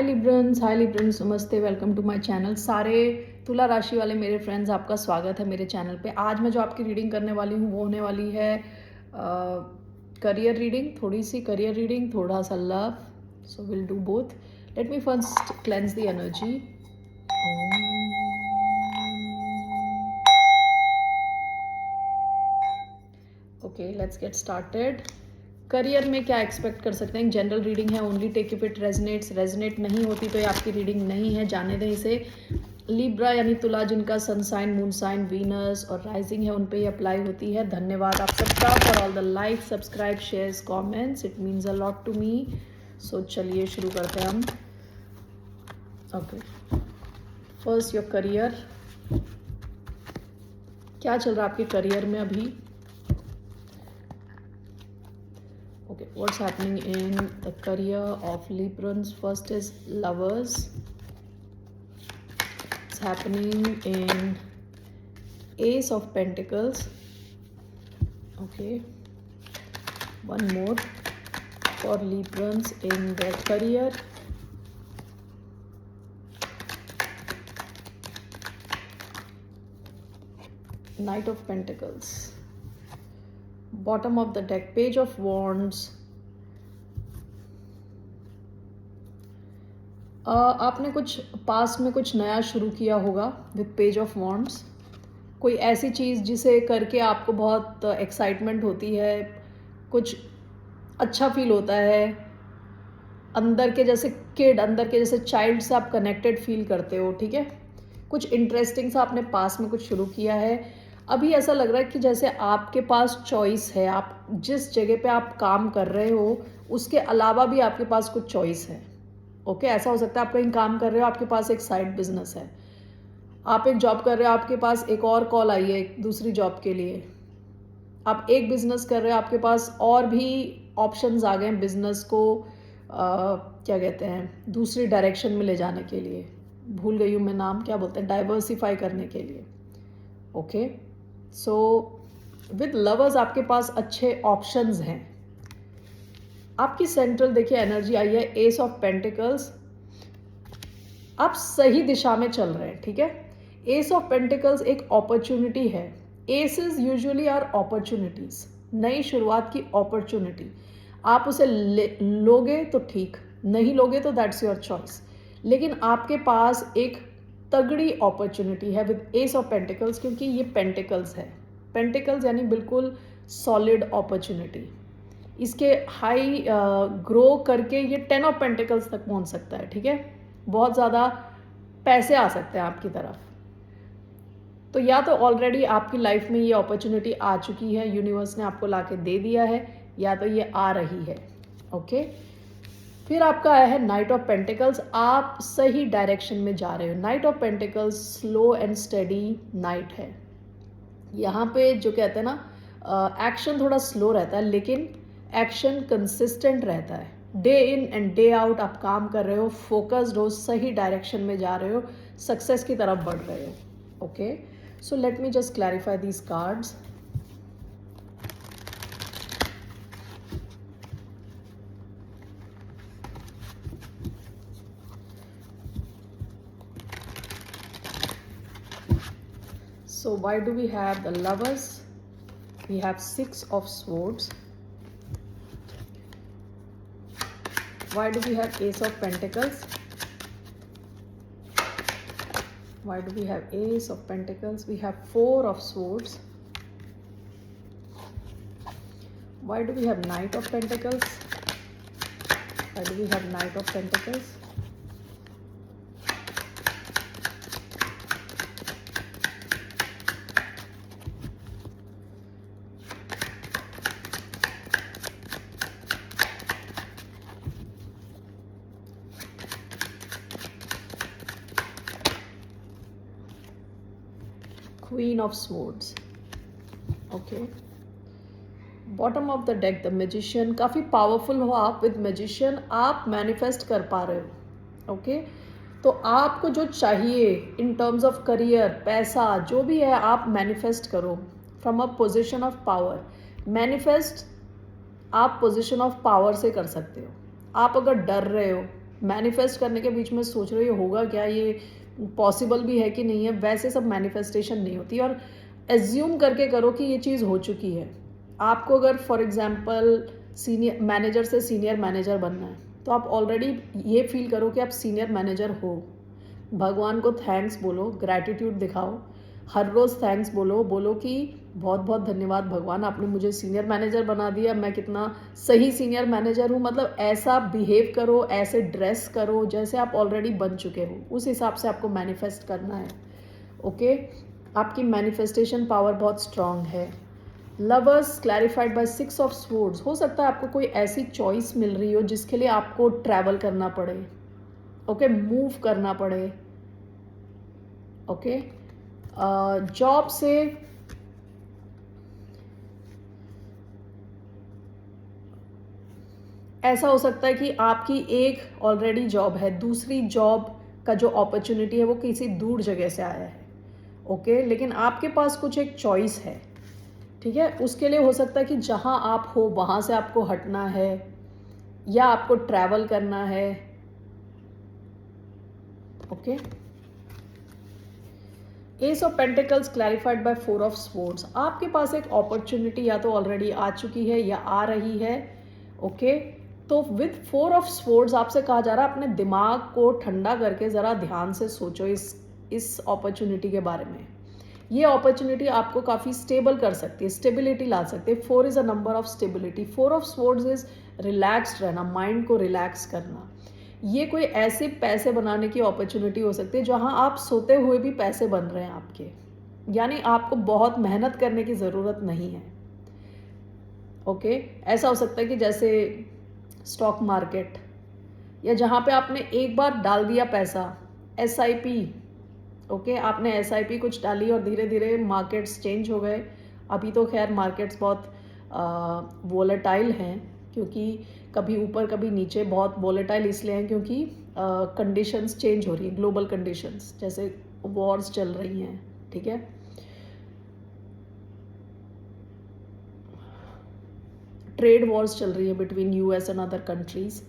हाय Librans, नमस्ते, welcome to my channel. सारे तुला राशि वाले मेरे फ्रेंड्स, आपका स्वागत है मेरे चैनल पे। आज मैं जो आपकी रीडिंग करने वाली हूँ वो होने वाली है करियर रीडिंग, थोड़ी सी करियर रीडिंग, थोड़ा सा love. So will do both. Let me first cleanse the energy. Okay, let's get started. Career में क्या एक्सपेक्ट कर सकते हैं? जनरल रीडिंग है, only take if it resonates. Resonate नहीं होती तो ये आपकी रीडिंग नहीं है, जाने दें इसे। लिब्रा यानी तुला, जिनका sun sign, moon sign, Venus और राइजिंग है, उन पे ही अप्लाई होती है। धन्यवाद आप सबका for all the like, subscribe, shares, comments, it means a lot to me. सो चलिए शुरू करते हैं हम। Okay, first your career. क्या चल रहा है आपके करियर में अभी? Okay, what's happening in the career of Librans? First is lovers. It's happening in Ace of Pentacles. Okay, one more for Librans in their career. Knight of Pentacles. Bottom of the deck, Page of Wands. आपने कुछ पास में कुछ नया शुरू किया होगा with page of wands. कोई ऐसी चीज़ जिसे करके आपको बहुत एक्साइटमेंट होती है, कुछ अच्छा फील होता है, अंदर के जैसे किड, अंदर के जैसे चाइल्ड से आप कनेक्टेड फील करते हो। ठीक है, कुछ इंटरेस्टिंग सा आपने पास में कुछ शुरू किया है। अभी ऐसा लग रहा है कि जैसे आपके पास चॉइस है, आप जिस जगह पे आप काम कर रहे हो उसके अलावा भी आपके पास कुछ चॉइस है। ओके, ऐसा हो सकता है आप कहीं काम कर रहे हो, आपके पास एक साइड बिजनेस है, आप एक जॉब कर रहे हो, आपके पास एक और कॉल आई है एक दूसरी जॉब के लिए, आप एक बिजनेस कर रहे हो, आपके पास और भी ऑप्शंस आ गए हैं बिजनेस को क्या कहते हैं, दूसरी डायरेक्शन में ले जाने के लिए। भूल गई हूँ मैं नाम, क्या बोलते हैं, डाइवर्सिफाई करने के लिए। ओके, सो विद लवर्स आपके पास अच्छे ऑप्शंस हैं। आपकी सेंट्रल देखिए एनर्जी आई है एस ऑफ पेंटिकल्स। आप सही दिशा में चल रहे हैं। ठीक है, एस ऑफ पेंटिकल्स एक अपॉर्चुनिटी है। एसेस यूजुअली आर अपॉर्चुनिटीज, नई शुरुआत की अपॉर्चुनिटी। आप उसे लोगे तो ठीक, नहीं लोगे तो दैट्स योर चॉइस। लेकिन आपके पास एक तगड़ी अपॉर्चुनिटी है विद एस ऑफ पेंटिकल्स, क्योंकि ये पेंटिकल्स है। पेंटिकल्स यानी बिल्कुल सॉलिड अपॉर्चुनिटी। इसके हाई ग्रो करके ये 10 ऑफ पेंटिकल्स तक पहुंच सकता है। ठीक है, बहुत ज़्यादा पैसे आ सकते हैं आपकी तरफ। तो या तो ऑलरेडी आपकी लाइफ में ये अपॉर्चुनिटी आ चुकी है, यूनिवर्स ने आपको लाके दे दिया है, या तो ये आ रही है। ओके, फिर आपका आया है नाइट ऑफ पेंटिकल्स। आप सही डायरेक्शन में जा रहे हो। Night of pentacles slow and steady night है। यहाँ पे जो कहते हैं ना, एक्शन थोड़ा स्लो रहता है लेकिन एक्शन कंसिस्टेंट रहता है। Day in and day out आप काम कर रहे हो, फोकस्ड हो, सही डायरेक्शन में जा रहे हो, सक्सेस की तरफ बढ़ रहे हो। Okay, so let me just clarify these cards. So why do we have the lovers? We have 6 of swords. Why do we have ace of pentacles? Why do we have ace of pentacles? We have 4 of swords. Why do we have knight of pentacles? Why do we have knight of pentacles? Queen of swords. Okay, bottom of the deck the magician. काफ़ी powerful हो आप with magician, आप manifest कर पा रहे हो। Okay, तो आपको जो चाहिए इन टर्म्स ऑफ करियर, पैसा, जो भी है, आप मैनिफेस्ट करो from a position of power. Manifest आप पोजिशन ऑफ पावर से कर सकते हो। आप अगर डर रहे हो मैनिफेस्ट करने के बीच में सोच रहे हो ये होगा क्या, ये पॉसिबल भी है कि नहीं है, वैसे सब मैनिफेस्टेशन नहीं होती। और एज्यूम करके करो कि ये चीज़ हो चुकी है। आपको अगर फॉर एग्जांपल सीनियर मैनेजर से सीनियर मैनेजर बनना है, तो आप ऑलरेडी ये फील करो कि आप सीनियर मैनेजर हो। भगवान को थैंक्स बोलो, ग्रैटिट्यूड दिखाओ, हर रोज़ थैंक्स बोलो, बोलो कि बहुत बहुत धन्यवाद भगवान, आपने मुझे सीनियर मैनेजर बना दिया, मैं कितना सही सीनियर मैनेजर हूँ। मतलब ऐसा बिहेव करो, ऐसे ड्रेस करो जैसे आप ऑलरेडी बन चुके हो, उस हिसाब से आपको मैनिफेस्ट करना है। ओके, आपकी मैनिफेस्टेशन पावर बहुत स्ट्रांग है। Lovers clarified by 6 of swords. हो सकता है आपको कोई ऐसी चॉइस मिल रही हो जिसके लिए आपको ट्रैवल करना पड़े, ओके, मूव करना पड़े, ओके, जॉब से ऐसा हो सकता है कि आपकी एक ऑलरेडी जॉब है, दूसरी जॉब का जो अपॉर्चुनिटी है वो किसी दूर जगह से आया है, ओके, लेकिन आपके पास कुछ एक चॉइस है, ठीक है। उसके लिए हो सकता है कि जहाँ आप हो वहाँ से आपको हटना है या आपको ट्रैवल करना है, okay. Ace of pentacles clarified by 4 of swords. आपके पास एक अपॉर्चुनिटी या तो ऑलरेडी आ चुकी है या आ रही है, ओके। तो विद 4 ऑफ स्वॉर्ड्स आपसे कहा जा रहा है अपने दिमाग को ठंडा करके ज़रा ध्यान से सोचो इस अपॉर्चुनिटी के बारे में। ये अपॉर्चुनिटी आपको काफ़ी स्टेबल कर सकती है, स्टेबिलिटी ला सकती है। 4 is a number of stability. 4 of swords is relaxed रहना, माइंड को रिलैक्स करना। ये कोई ऐसे पैसे बनाने की अपॉर्चुनिटी हो सकती है जहां आप सोते हुए भी पैसे बन रहे हैं आपके, यानी आपको बहुत मेहनत करने की ज़रूरत नहीं है, ओके। ऐसा हो सकता है कि जैसे स्टॉक मार्केट, या जहां पे आपने एक बार डाल दिया पैसा, एसआईपी, ओके, आपने एसआईपी कुछ डाली और धीरे धीरे मार्केट्स चेंज हो गए। अभी तो खैर मार्केट्स बहुत वोलेटाइल हैं, क्योंकि कभी ऊपर कभी नीचे, बहुत वोलेटाइल इसलिए हैं क्योंकि कंडीशंस चेंज हो रही हैं, ग्लोबल कंडीशंस, जैसे वॉर्स चल रही हैं, ठीक है, ट्रेड वॉर्स चल रही है between US and other countries,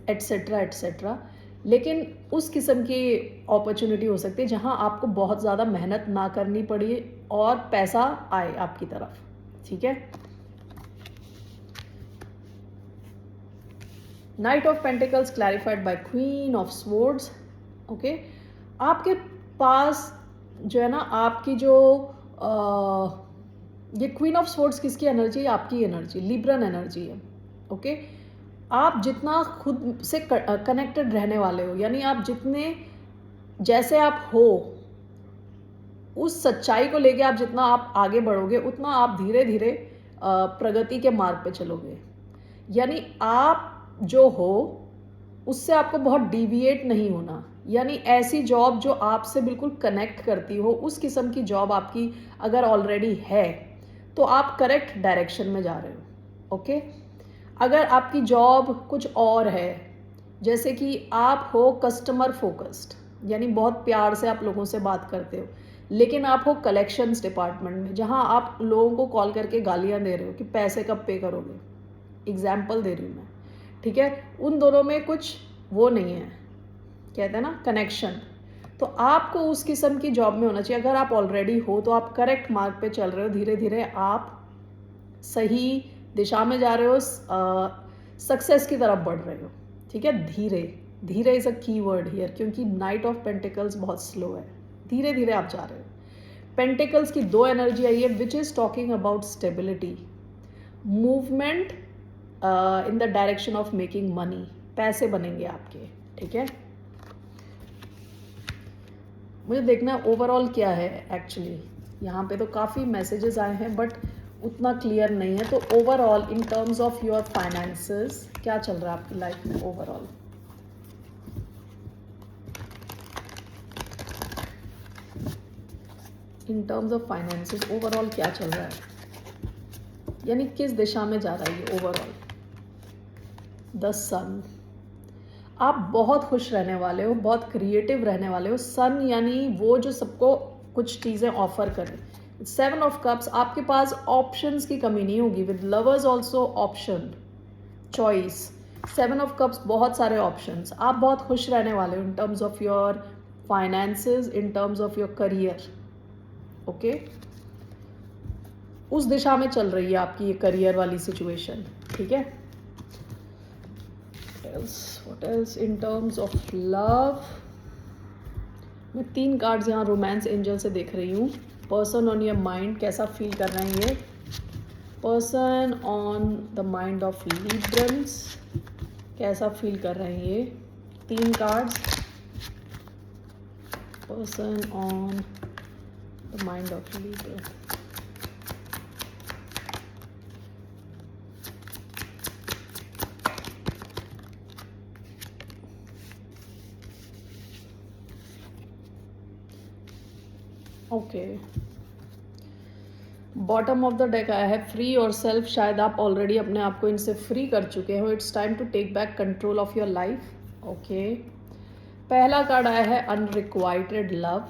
etcetera etcetera. लेकिन उस किस्म की अपॉर्चुनिटी हो सकती है जहां आपको बहुत ज़्यादा मेहनत ना करनी पड़ी और पैसा आए आपकी तरफ, ठीक है। Knight of pentacles clarified by queen of swords, okay. आपके पास जो है ना, आपकी जो ये क्वीन ऑफ स्वॉर्ड्स किसकी एनर्जी है? आपकी एनर्जी, लिब्रन एनर्जी है, ओके। आप जितना खुद से कनेक्टेड रहने वाले हो, यानी आप जितने जैसे आप हो, उस सच्चाई को लेके आप जितना आप आगे बढ़ोगे उतना आप धीरे धीरे प्रगति के मार्ग पे चलोगे। यानी आप जो हो उससे आपको बहुत डिविएट नहीं होना, यानी ऐसी जॉब जो आपसे बिल्कुल कनेक्ट करती हो, उस किस्म की जॉब आपकी अगर ऑलरेडी है तो आप करेक्ट डायरेक्शन में जा रहे हो, ओके। अगर आपकी जॉब कुछ और है, जैसे कि आप हो कस्टमर फोकस्ड, यानी बहुत प्यार से आप लोगों से बात करते हो, लेकिन आप हो कलेक्शंस डिपार्टमेंट में जहां आप लोगों को कॉल करके गालियां दे रहे हो कि पैसे कब पे करोगे, एग्जाम्पल दे रही हूँ मैं, ठीक है, उन दोनों में कुछ वो नहीं है, कहते हैं ना कनेक्शन। तो आपको उस किस्म की जॉब में होना चाहिए। अगर आप ऑलरेडी हो तो आप करेक्ट मार्ग पे चल रहे हो, धीरे धीरे आप सही दिशा में जा रहे हो, सक्सेस की तरफ बढ़ रहे हो, ठीक है। धीरे धीरे इज़ अ की वर्ड हियर, क्योंकि नाइट ऑफ पेंटिकल्स बहुत स्लो है, धीरे धीरे आप जा रहे हो। पेंटिकल्स की 2 एनर्जी आई है which is talking about stability, movement in the direction of making money, पैसे बनेंगे आपके, ठीक है। मुझे देखना ओवरऑल क्या है एक्चुअली, यहाँ पे तो काफ़ी मैसेजेस आए हैं बट उतना क्लियर नहीं है। तो overall in terms of your finances क्या चल रहा है आपकी लाइफ में overall? In terms of finances overall क्या चल रहा है, यानी किस दिशा में जा रहा है ये ओवरऑल? द सन, आप बहुत खुश रहने वाले हो, बहुत क्रिएटिव रहने वाले हो। सन यानी वो जो सबको कुछ चीज़ें ऑफर करे। 7 ऑफ कप्स, आपके पास ऑप्शंस की कमी नहीं होगी। With lovers also option, choice, 7 of cups, बहुत सारे ऑप्शंस, आप बहुत खुश रहने वाले हो in terms of your finances, in terms of your career. Okay, उस दिशा में चल रही है आपकी ये करियर वाली सिचुएशन। ठीक है, what else in terms of love. मैं 3 कार्ड्स यहाँ रोमांस एंजल से देख रही हूँ। पर्सन ऑन योर माइंड, कैसा फील कर रहे हैं ये person on the mind of Librans, कैसा फील कर रहे हैं ये 3 cards. Person on the mind of Libra. Okay, bottom of the deck आया है फ्री योर सेल्फ। शायद आप ऑलरेडी अपने आप को इनसे फ्री कर चुके हो। It's time to take back control of your life. Okay, पहला कार्ड आया है अनरिक्वाइटेड लव,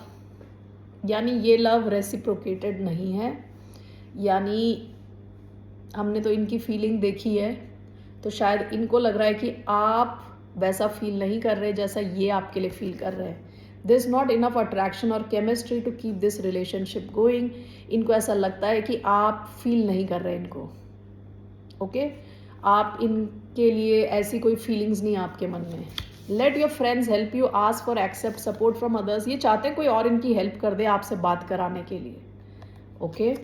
यानी ये लव रेसिप्रोकेटेड नहीं है, यानी हमने तो इनकी फीलिंग देखी है, तो शायद इनको लग रहा है कि आप वैसा फील नहीं कर रहे जैसा ये आपके लिए फील कर रहे हैं। There is not enough attraction और chemistry to keep this relationship going. इनको ऐसा लगता है कि आप फील नहीं कर रहे इनको। ओके, आप इनके लिए ऐसी कोई फीलिंग्स नहीं आपके मन में। Let your friends help you, ask for accept support from others. ये चाहते हैं कोई और इनकी हेल्प कर दे आपसे बात कराने के लिए। Okay,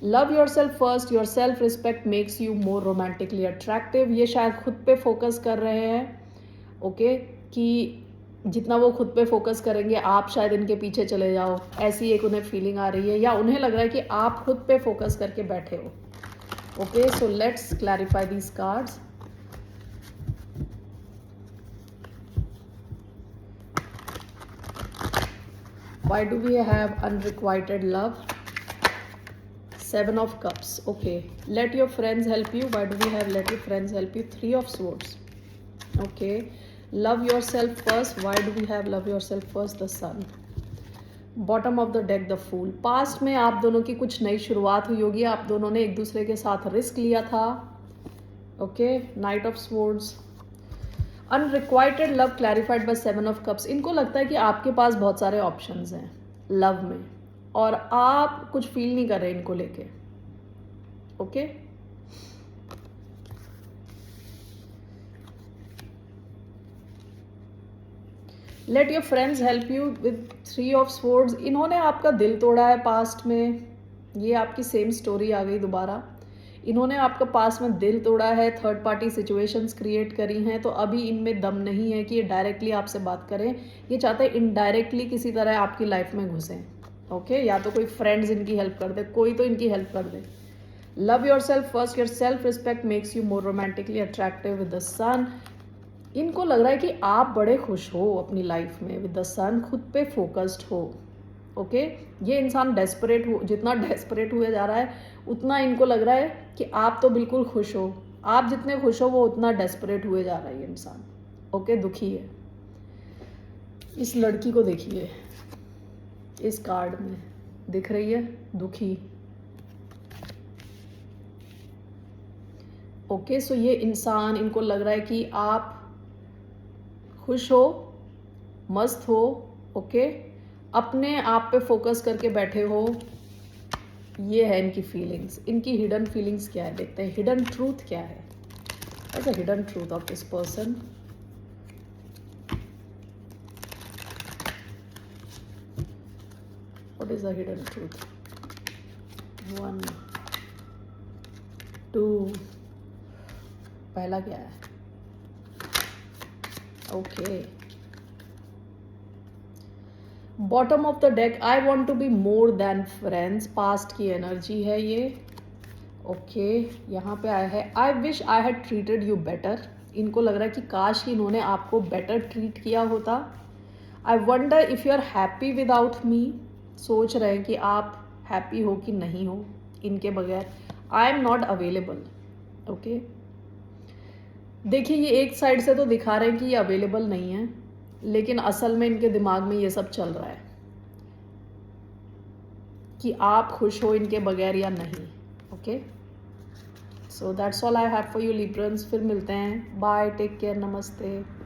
love yourself first, yourself respect makes you more romantically attractive. ये शायद खुद पे फोकस कर रहे हैं। ओके, कि जितना वो खुद पे फोकस करेंगे आप शायद इनके पीछे चले जाओ, ऐसी एक उन्हें फीलिंग आ रही है, या उन्हें लग रहा है कि आप खुद पे फोकस करके बैठे हो। Okay, so let's clarify these cards. Why do we have unrequited love? 7 of cups. Okay, let your friends help you. Why do we have let your friends help you? 3 of swords. Okay, love yourself first. Why do we have love yourself first? The sun. Bottom of the deck the fool. Past में आप दोनों की कुछ नई शुरुआत हुई होगी, आप दोनों ने एक दूसरे के साथ रिस्क लिया था। Okay, knight of swords. Unrequited love clarified by 7 of cups. इनको लगता है कि आपके पास बहुत सारे ऑप्शंस हैं लव में और आप कुछ फील नहीं कर रहे इनको लेके। Okay, late your friends help you with 3 of swords. इन्होंने आपका दिल तोड़ा है पास्ट में, ये आपकी सेम स्टोरी आ गई दोबारा। इन्होंने आपका पास्ट में दिल तोड़ा है, थर्ड पार्टी सिचुएशंस क्रिएट करी हैं, तो अभी इनमें दम नहीं है कि ये डायरेक्टली आपसे बात करें। ये चाहते हैं इनडायरेक्टली किसी तरह आपकी लाइफ में घुसें। ओके, या तो कोई फ्रेंड्स इनकी हेल्प कर दे, कोई तो इनकी हेल्प कर दे। Love yourself first, yourself respect makes you more romantically attractive with the sun. इनको लग रहा है कि आप बड़े खुश हो अपनी लाइफ में विद द सन, खुद पे फोकस्ड हो। ओके, ये इंसान डेस्परेट हो, जितना डेस्परेट हुए जा रहा है उतना इनको लग रहा है कि आप तो बिल्कुल खुश हो। आप जितने खुश हो वो उतना डेस्परेट हुए जा रहा है ये इंसान। ओके, दुखी है। इस लड़की को देखिए, इस कार्ड में दिख रही है दुखी। ओके, सो ये इंसान, इनको लग रहा है कि आप खुश हो, मस्त हो। ओके, अपने आप पे फोकस करके बैठे हो। ये है इनकी फीलिंग्स। इनकी हिडन फीलिंग्स क्या है, देखते हैं हिडन ट्रूथ क्या है। ऐसा hidden truth of this person. What is the hidden truth? 1 2, पहला क्या है? Okay, bottom of the deck, I want to be more than friends. Past की एनर्जी है ये। ओके, यहाँ पे आया है I wish I had treated you better. इनको लग रहा है कि काश ही इन्होंने आपको बेटर ट्रीट किया होता। I wonder if you are happy without me. सोच रहे हैं कि आप हैप्पी हो कि नहीं हो इनके बगैर। I am not available. Okay, देखिए ये एक साइड से तो दिखा रहे हैं कि ये अवेलेबल नहीं है, लेकिन असल में इनके दिमाग में ये सब चल रहा है कि आप खुश हो इनके बगैर या नहीं। Okay, so that's all I have for you Librans. फिर मिलते हैं। बाय, टेक केयर, नमस्ते।